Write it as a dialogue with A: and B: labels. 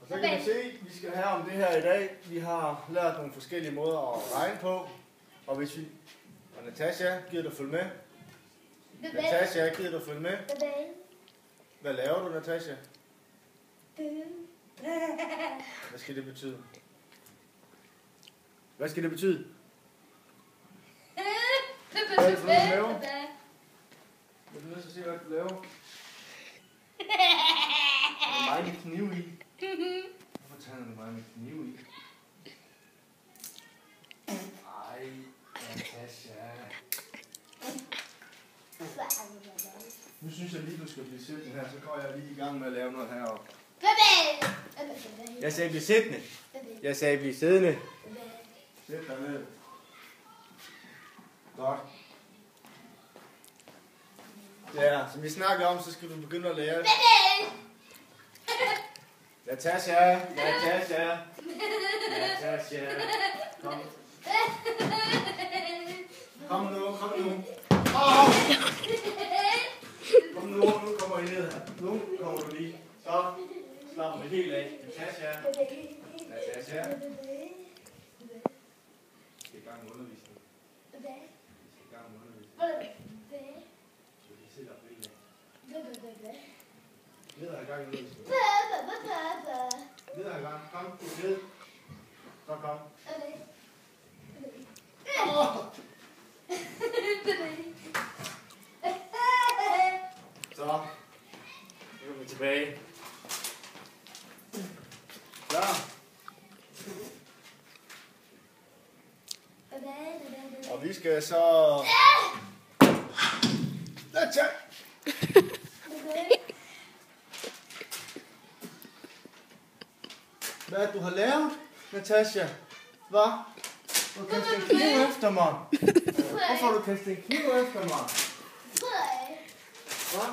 A: Og så kan vi se, at vi skal have om det her i dag. Vi har lært nogle forskellige måder at regne på. Og hvis vi... Og Natasha, gider du følge med? Natasha, gider du følge med? Hvad laver du, Natasha? Hvad skal det betyde? Hvad skal det betyde? Hvad er det for noget, du laver? Vil du nødt til at se, hvad du laver? Er der meget med kniv i? Hvorfor tager du meget med kniv i? Ej, Natasha. Nu synes jeg lige, du skal blive siddende her, så går jeg lige i gang med at lave noget heroppe. Jeg sagde, bliv siddende. Jeg sagde, bliv siddende. Sæt dig ned. Godt. Ja, som vi snakkede om, så skal du begynde at lære. Natasha, Natasha. Natasha. Kom. Kom nu, kom nu. Oh! Kom nu, nu kommer I ned her. Nu kommer du lige. Så slapper vi helt af. Natasha. Natasha. Vi skal i gang med undervisning. Vi skal i gang med undervisning. Så vi sidder op helt af. Ned ad gang i undervisning. Ned ad gang. Kom, ned. Så kom. Så. Nu er vi tilbage. Klar. Og vi skal så... Hvad er det, du har lavet, Natasha? Hvad? Du har kastet en kniv efter mig. Hvorfor har du kastet en kniv efter mig? Hvad?